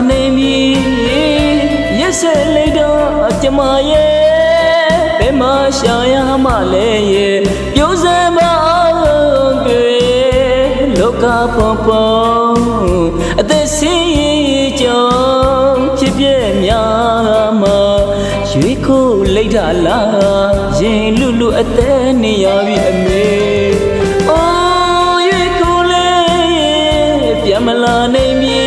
နေပြီရက်စက်လေးတော့ကျမရဲ့ဘယ်မှာရှာရမှလဲရဲ့ပြုံးစမ်းမအောင်တွေလောကပေါ်ပေါ်အသက်ဆင်းရဲကြောင်းဖြစ်ပြဲများမှာရွေးခိုးလိုက်တာလားရင်လူလူအသက်နေရပြီအမေအိုးရွေးခိုးလေပြန်မလာနိုင်ပြီ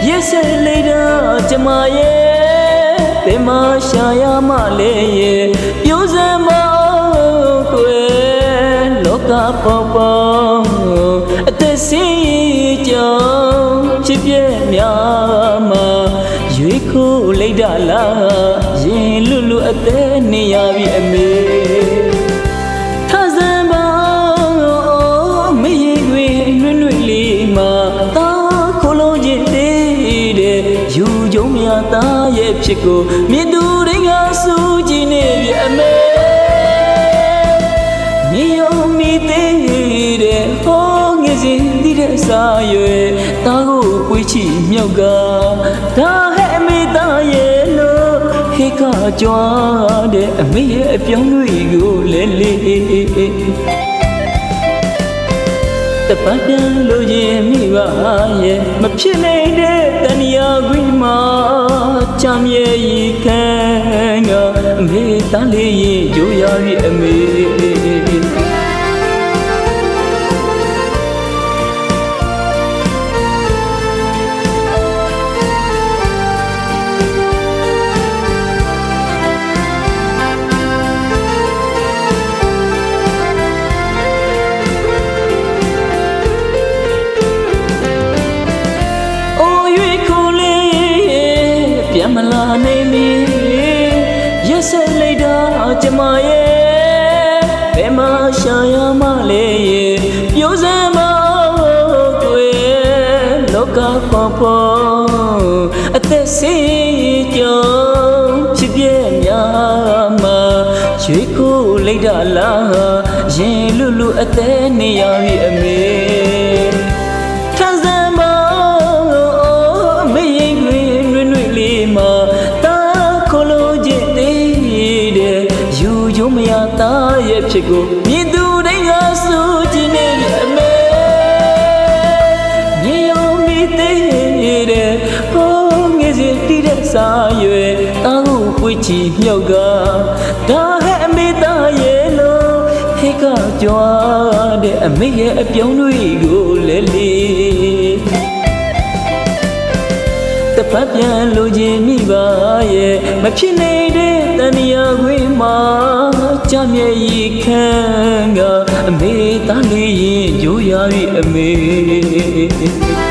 ရက်စက်လိုက်တော့ကျမရဲ့ဘယ်မှာရှာရမှလဲရဲ့ပြုံးစမ်းမအောင်ကွယ်လောကပေါ်ပေါ်အသက်ဆင်းရဲကြောင်းဖြစ်ပြဲများမှာရွေးခိုးလိုက်တာလားရင်လူလူအသက်နေရပြီအမေထစံပါမရေခွေနွေ့နွေ့လေးမှာတာခိုးလုံးချင်းသေးတဲ့ယူကြုံမြသားရဲ့ဖြစ်ကိုမြင်သူတွေကစူးကြည့်နေပြီအမေမြေယုံမိသေးတဲ့ဟောငယ်စဉ်တည်တဲ့စာရွယ်တာကိုပွေးချီမြောက်ကဒါဟဲ့အမေသားရဲ့လို့ဟေကကြွားတဲ့အမေရဲ့အပြောင်းတွေကိုလဲလေးတပတ်ပြန်လို့ရင်မိပါရဲ့မဖြစ်နိုင်တဲ့တဏှာခွေမှာချမ်းရဲ့ဤခံကအမေသားလေးရင်ကြိုးရပြီအမေပြန်မလာနိုင်ပြီရက်စက်လိုက်တာကျမရဲ့ဘယ်မှာရှာရမှလဲရဲ့ပြုံးစမ်းမကွယ်လောကပေါ်ပေါ်အသက်ဆင်းရဲကြောင်းဖြစ်ပြဲများမှာရွေးခိုးလိုက်တာလားရင်လူလူအသက်နေရပြီအမေသားရဲ့ဖြစ်ကိုမြင်သူတွေကစူးကြည့်နေပြီအမေမြေယုံမိသေးတဲ့ဟောငယ်စဉ်တည်တဲ့စာရွယ်တာကိုပွေးချီမြောက်ကဒါဟဲ့အမေသားရဲ့လို့ဟေကကြွားတဲ့အမေရဲ့အပြောင်းတွေကိုလဲလေးတပတ်ပြန်လို့ခြင်းမိပါရဲ့မဖြစ်နိုင်တဲ့တဏှာခွေမှာချမ်းမြေဤခံကအမေသားလေးရင်ကြိုးရပြီအမေ